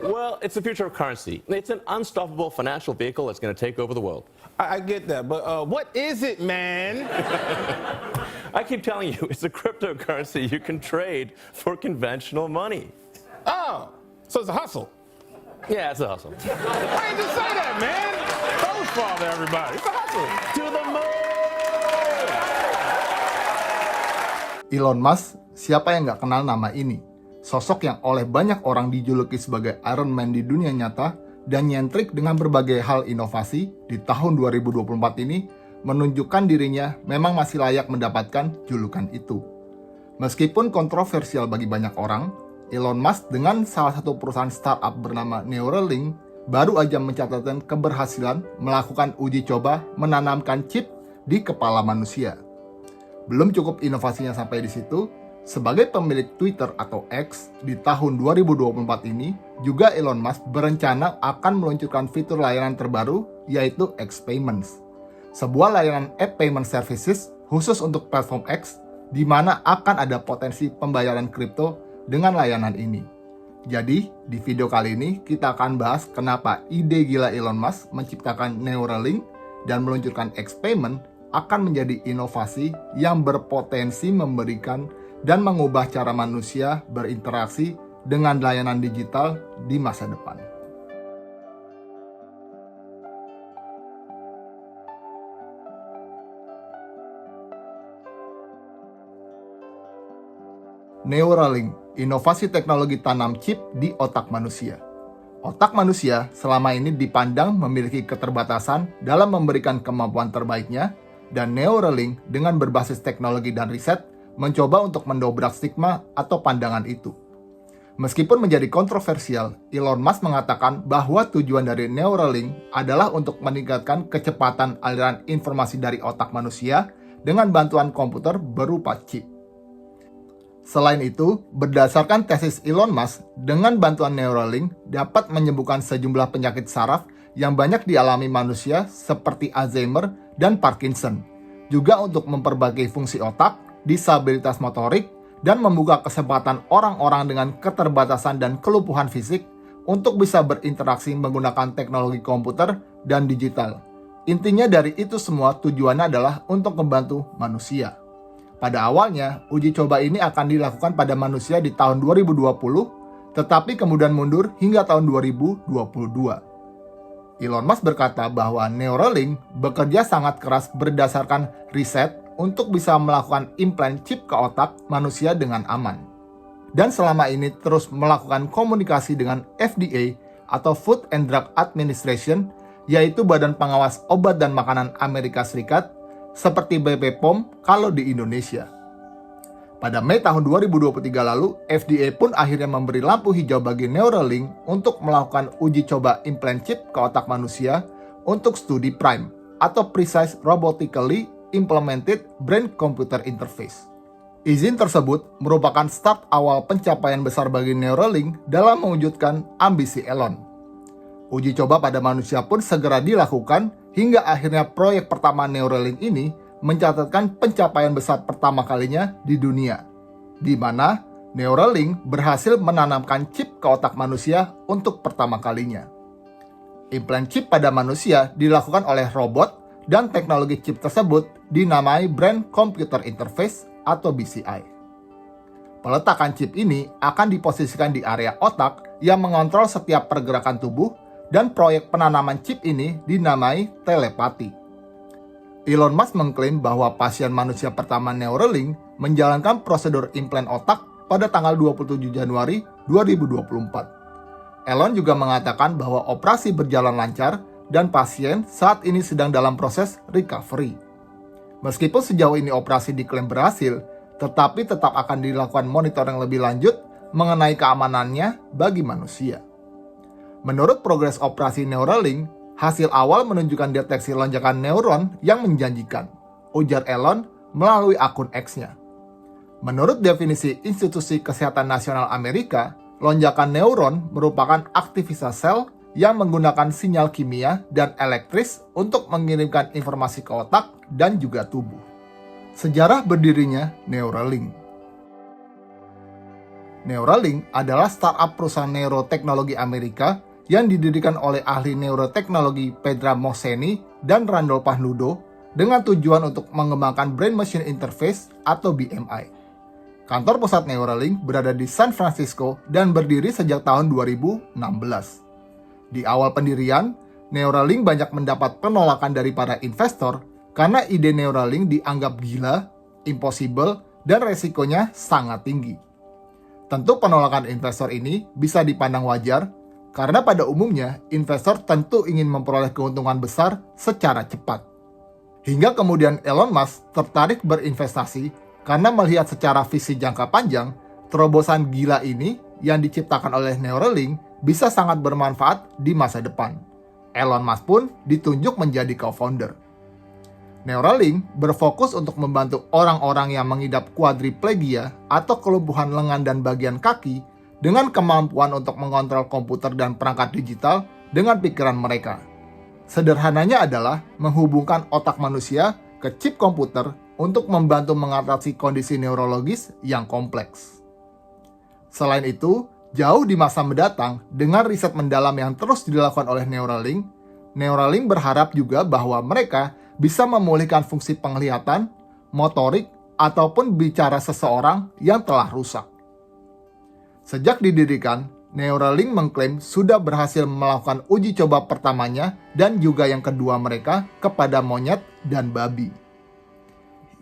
Well, it's the future of currency. It's an unstoppable financial vehicle that's going to take over the world. I get that, but what is it, man? I keep telling you, it's a cryptocurrency you can trade for conventional money. Oh, so it's a hustle. Yeah, it's a hustle. Why didn't you say that, man? Don't father everybody. It's a hustle. To the moon! Elon Musk, siapa yang nggak kenal nama ini? Sosok yang oleh banyak orang dijuluki sebagai Iron Man di dunia nyata dan nyentrik dengan berbagai hal inovasi di tahun 2024 ini menunjukkan dirinya memang masih layak mendapatkan julukan itu. Meskipun kontroversial bagi banyak orang, Elon Musk dengan salah satu perusahaan startup bernama Neuralink baru aja mencatatkan keberhasilan melakukan uji coba menanamkan chip di kepala manusia. Belum cukup inovasinya sampai di situ, sebagai pemilik Twitter atau X di tahun 2024 ini, juga Elon Musk berencana akan meluncurkan fitur layanan terbaru yaitu X Payments. Sebuah layanan app payment services khusus untuk platform X di mana akan ada potensi pembayaran kripto dengan layanan ini. Jadi, di video kali ini kita akan bahas kenapa ide gila Elon Musk menciptakan Neuralink dan meluncurkan X Payment akan menjadi inovasi yang berpotensi memberikan dan mengubah cara manusia berinteraksi dengan layanan digital di masa depan. Neuralink, inovasi teknologi tanam chip di otak manusia. Otak manusia selama ini dipandang memiliki keterbatasan dalam memberikan kemampuan terbaiknya, dan Neuralink dengan berbasis teknologi dan riset mencoba untuk mendobrak stigma atau pandangan itu. Meskipun menjadi kontroversial, Elon Musk mengatakan bahwa tujuan dari Neuralink adalah untuk meningkatkan kecepatan aliran informasi dari otak manusia dengan bantuan komputer berupa chip. Selain itu, berdasarkan tesis Elon Musk, dengan bantuan Neuralink dapat menyembuhkan sejumlah penyakit saraf yang banyak dialami manusia seperti Alzheimer dan Parkinson, juga untuk memperbaiki fungsi otak, disabilitas motorik, dan membuka kesempatan orang-orang dengan keterbatasan dan kelumpuhan fisik untuk bisa berinteraksi menggunakan teknologi komputer dan digital. Intinya dari itu semua tujuannya adalah untuk membantu manusia. Pada awalnya, uji coba ini akan dilakukan pada manusia di tahun 2020, tetapi kemudian mundur hingga tahun 2022. Elon Musk berkata bahwa Neuralink bekerja sangat keras berdasarkan riset untuk bisa melakukan implant chip ke otak manusia dengan aman. Dan selama ini terus melakukan komunikasi dengan FDA atau Food and Drug Administration, yaitu Badan Pengawas Obat dan Makanan Amerika Serikat, seperti BP POM kalau di Indonesia. Pada Mei tahun 2023 lalu, FDA pun akhirnya memberi lampu hijau bagi Neuralink untuk melakukan uji coba implant chip ke otak manusia untuk studi PRIME atau Precise Robotically Implemented Brain-Computer Interface. Izin tersebut merupakan start awal pencapaian besar bagi Neuralink dalam mewujudkan ambisi Elon. Uji coba pada manusia pun segera dilakukan hingga akhirnya proyek pertama Neuralink ini mencatatkan pencapaian besar pertama kalinya di dunia, di mana Neuralink berhasil menanamkan chip ke otak manusia untuk pertama kalinya. Implant chip pada manusia dilakukan oleh robot dan teknologi chip tersebut dinamai Brain Computer Interface atau BCI. Peletakan chip ini akan diposisikan di area otak yang mengontrol setiap pergerakan tubuh, dan proyek penanaman chip ini dinamai telepati. Elon Musk mengklaim bahwa pasien manusia pertama Neuralink menjalankan prosedur implant otak pada tanggal 27 Januari 2024. Elon juga mengatakan bahwa operasi berjalan lancar dan pasien saat ini sedang dalam proses recovery. Meskipun sejauh ini operasi diklaim berhasil, tetapi tetap akan dilakukan monitoring lebih lanjut mengenai keamanannya bagi manusia. Menurut progres operasi Neuralink, hasil awal menunjukkan deteksi lonjakan neuron yang menjanjikan, ujar Elon melalui akun X-nya. Menurut definisi Institusi Kesehatan Nasional Amerika, lonjakan neuron merupakan aktivitas sel yang menggunakan sinyal kimia dan elektris untuk mengirimkan informasi ke otak dan juga tubuh. Sejarah berdirinya Neuralink. Neuralink adalah startup perusahaan neuroteknologi Amerika yang didirikan oleh ahli neuroteknologi Pedra Mohseni dan Randolph Pahnudo dengan tujuan untuk mengembangkan Brain Machine Interface atau BMI. Kantor pusat Neuralink berada di San Francisco dan berdiri sejak tahun 2016. Di awal pendirian, Neuralink banyak mendapat penolakan dari para investor karena ide Neuralink dianggap gila, impossible, dan resikonya sangat tinggi. Tentu penolakan investor ini bisa dipandang wajar karena pada umumnya investor tentu ingin memperoleh keuntungan besar secara cepat. Hingga kemudian Elon Musk tertarik berinvestasi karena melihat secara visi jangka panjang, terobosan gila ini yang diciptakan oleh Neuralink bisa sangat bermanfaat di masa depan. Elon Musk pun ditunjuk menjadi co-founder. Neuralink berfokus untuk membantu orang-orang yang mengidap quadriplegia atau kelumpuhan lengan dan bagian kaki dengan kemampuan untuk mengontrol komputer dan perangkat digital dengan pikiran mereka. Sederhananya adalah menghubungkan otak manusia ke chip komputer untuk membantu mengatasi kondisi neurologis yang kompleks. Selain itu, jauh di masa mendatang, dengan riset mendalam yang terus dilakukan oleh Neuralink, Neuralink berharap juga bahwa mereka bisa memulihkan fungsi penglihatan, motorik, ataupun bicara seseorang yang telah rusak. Sejak didirikan, Neuralink mengklaim sudah berhasil melakukan uji coba pertamanya dan juga yang kedua mereka kepada monyet dan babi.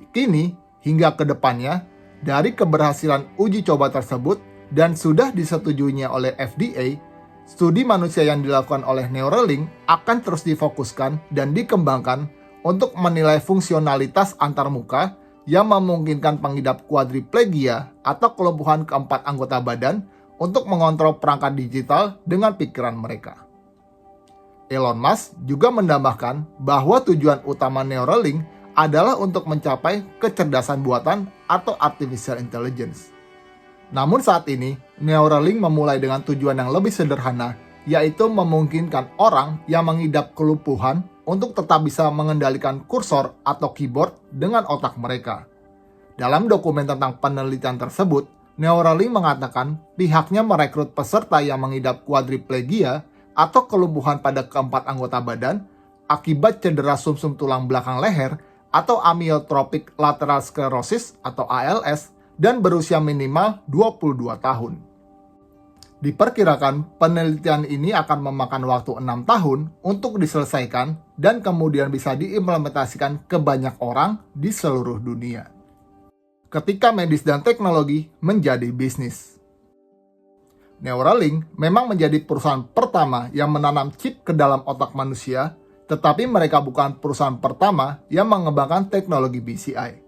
Kini, hingga ke depannya, dari keberhasilan uji coba tersebut dan sudah disetujuinya oleh FDA, studi manusia yang dilakukan oleh Neuralink akan terus difokuskan dan dikembangkan untuk menilai fungsionalitas antarmuka yang memungkinkan pengidap quadriplegia atau kelumpuhan keempat anggota badan untuk mengontrol perangkat digital dengan pikiran mereka. Elon Musk juga menambahkan bahwa tujuan utama Neuralink adalah untuk mencapai kecerdasan buatan atau artificial intelligence. Namun saat ini, Neuralink memulai dengan tujuan yang lebih sederhana, yaitu memungkinkan orang yang mengidap kelumpuhan untuk tetap bisa mengendalikan kursor atau keyboard dengan otak mereka. Dalam dokumen tentang penelitian tersebut, Neuralink mengatakan pihaknya merekrut peserta yang mengidap quadriplegia atau kelumpuhan pada keempat anggota badan akibat cedera sumsum tulang belakang leher atau amyotrophic lateral sclerosis atau ALS dan berusia minimal 22 tahun. Diperkirakan penelitian ini akan memakan waktu 6 tahun untuk diselesaikan dan kemudian bisa diimplementasikan ke banyak orang di seluruh dunia. Ketika medis dan teknologi menjadi bisnis. Neuralink memang menjadi perusahaan pertama yang menanam chip ke dalam otak manusia, tetapi mereka bukan perusahaan pertama yang mengembangkan teknologi BCI.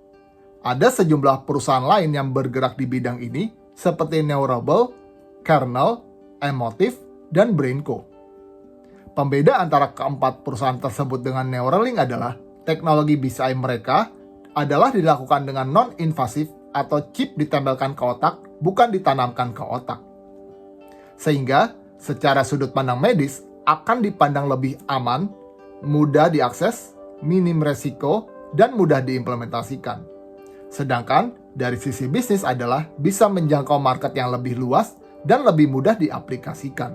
Ada sejumlah perusahaan lain yang bergerak di bidang ini, seperti Neurable, Kernel, Emotiv, dan Brainco. Pembeda antara keempat perusahaan tersebut dengan Neuralink adalah teknologi BCI mereka adalah dilakukan dengan non-invasif atau chip ditempelkan ke otak, bukan ditanamkan ke otak. Sehingga, secara sudut pandang medis, akan dipandang lebih aman, mudah diakses, minim resiko, dan mudah diimplementasikan. Sedangkan dari sisi bisnis adalah bisa menjangkau market yang lebih luas dan lebih mudah diaplikasikan.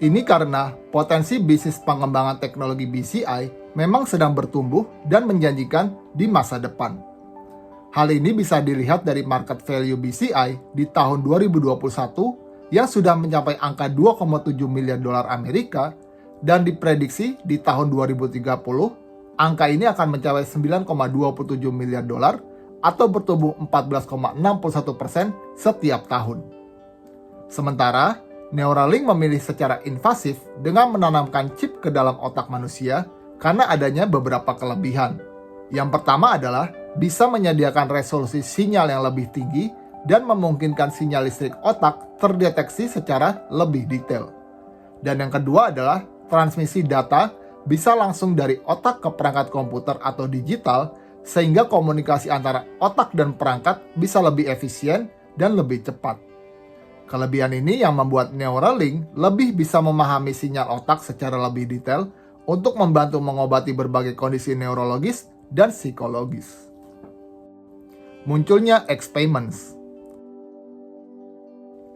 Ini karena potensi bisnis pengembangan teknologi BCI memang sedang bertumbuh dan menjanjikan di masa depan. Hal ini bisa dilihat dari market value BCI di tahun 2021 yang sudah mencapai angka 2,7 miliar dolar Amerika, dan diprediksi di tahun 2030, angka ini akan mencapai 9,27 miliar dolar atau bertumbuh 14,61% setiap tahun. Sementara, Neuralink memilih secara invasif dengan menanamkan chip ke dalam otak manusia karena adanya beberapa kelebihan. Yang pertama adalah bisa menyediakan resolusi sinyal yang lebih tinggi dan memungkinkan sinyal listrik otak terdeteksi secara lebih detail. Dan yang kedua adalah transmisi data bisa langsung dari otak ke perangkat komputer atau digital, sehingga komunikasi antara otak dan perangkat bisa lebih efisien dan lebih cepat. Kelebihan ini yang membuat Neuralink lebih bisa memahami sinyal otak secara lebih detail untuk membantu mengobati berbagai kondisi neurologis dan psikologis. Munculnya X-Payments.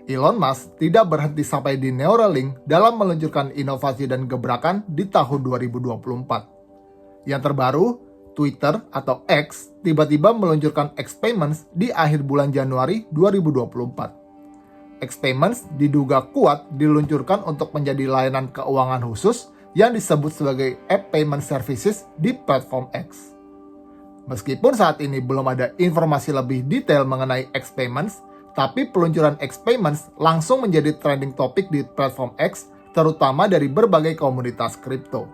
Elon Musk tidak berhenti sampai di Neuralink dalam meluncurkan inovasi dan gebrakan di tahun 2024. Yang terbaru, Twitter atau X tiba-tiba meluncurkan X Payments di akhir bulan Januari 2024. X Payments diduga kuat diluncurkan untuk menjadi layanan keuangan khusus yang disebut sebagai App Payment Services di platform X. Meskipun saat ini belum ada informasi lebih detail mengenai X Payments, tapi peluncuran X Payments langsung menjadi trending topik di platform X, terutama dari berbagai komunitas kripto.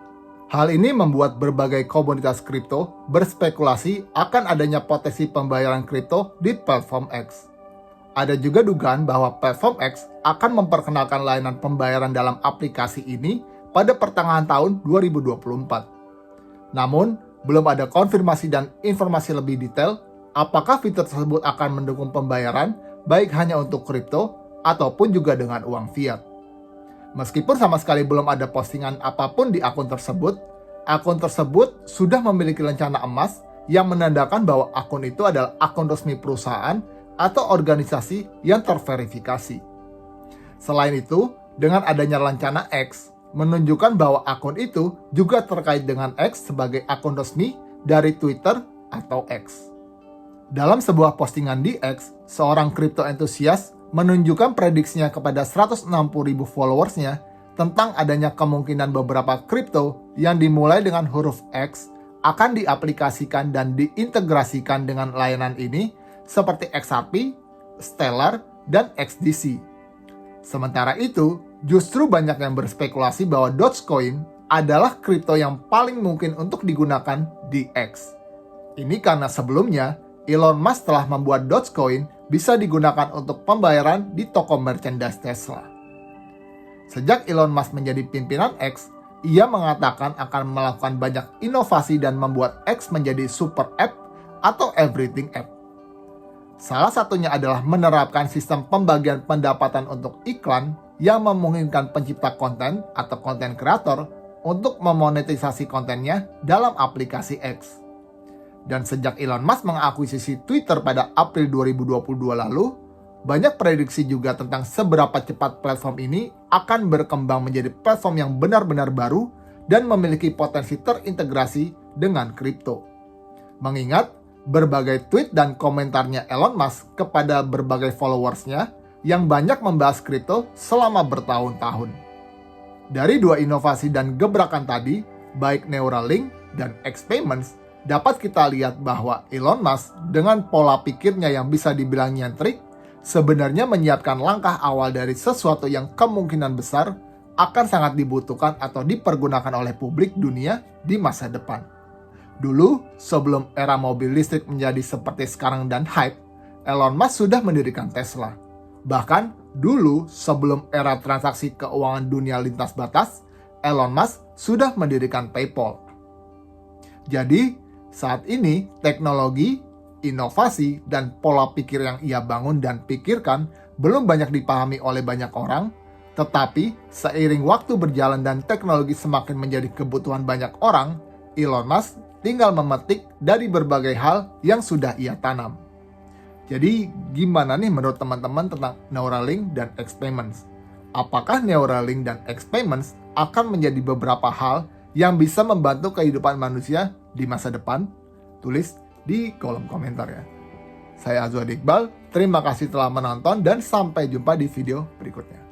Hal ini membuat berbagai komunitas kripto berspekulasi akan adanya potensi pembayaran kripto di platform X. Ada juga dugaan bahwa platform X akan memperkenalkan layanan pembayaran dalam aplikasi ini pada pertengahan tahun 2024. Namun, belum ada konfirmasi dan informasi lebih detail apakah fitur tersebut akan mendukung pembayaran baik hanya untuk kripto ataupun juga dengan uang fiat. Meskipun sama sekali belum ada postingan apapun di akun tersebut sudah memiliki lencana emas yang menandakan bahwa akun itu adalah akun resmi perusahaan atau organisasi yang terverifikasi. Selain itu, dengan adanya lencana X, menunjukkan bahwa akun itu juga terkait dengan X sebagai akun resmi dari Twitter atau X. Dalam sebuah postingan di X, seorang kripto entusias menunjukkan prediksinya kepada 160.000 followersnya tentang adanya kemungkinan beberapa kripto yang dimulai dengan huruf X akan diaplikasikan dan diintegrasikan dengan layanan ini seperti XRP, Stellar, dan XDC. Sementara itu, justru banyak yang berspekulasi bahwa Dogecoin adalah kripto yang paling mungkin untuk digunakan di X. Ini karena sebelumnya, Elon Musk telah membuat Dogecoin bisa digunakan untuk pembayaran di toko merchandise Tesla. Sejak Elon Musk menjadi pimpinan X, ia mengatakan akan melakukan banyak inovasi dan membuat X menjadi super app atau everything app. Salah satunya adalah menerapkan sistem pembagian pendapatan untuk iklan yang memungkinkan pencipta konten atau konten kreator untuk memonetisasi kontennya dalam aplikasi X. Dan sejak Elon Musk mengakuisisi Twitter pada April 2022 lalu, banyak prediksi juga tentang seberapa cepat platform ini akan berkembang menjadi platform yang benar-benar baru dan memiliki potensi terintegrasi dengan kripto. Mengingat berbagai tweet dan komentarnya Elon Musk kepada berbagai followersnya yang banyak membahas kripto selama bertahun-tahun. Dari dua inovasi dan gebrakan tadi, baik Neuralink dan X Payments, dapat kita lihat bahwa Elon Musk dengan pola pikirnya yang bisa dibilang nyentrik, sebenarnya menyiapkan langkah awal dari sesuatu yang kemungkinan besar akan sangat dibutuhkan atau dipergunakan oleh publik dunia di masa depan. Dulu, sebelum era mobil listrik menjadi seperti sekarang dan hype, Elon Musk sudah mendirikan Tesla. Bahkan, dulu sebelum era transaksi keuangan dunia lintas batas, Elon Musk sudah mendirikan PayPal. Jadi, saat ini teknologi, inovasi, dan pola pikir yang ia bangun dan pikirkan belum banyak dipahami oleh banyak orang, tetapi seiring waktu berjalan dan teknologi semakin menjadi kebutuhan banyak orang, Elon Musk tinggal memetik dari berbagai hal yang sudah ia tanam. Jadi, gimana nih menurut teman-teman tentang Neuralink dan X Payments? Apakah Neuralink dan X Payments akan menjadi beberapa hal yang bisa membantu kehidupan manusia di masa depan? Tulis di kolom komentar ya. Saya Azwar Iqbal, terima kasih telah menonton dan sampai jumpa di video berikutnya.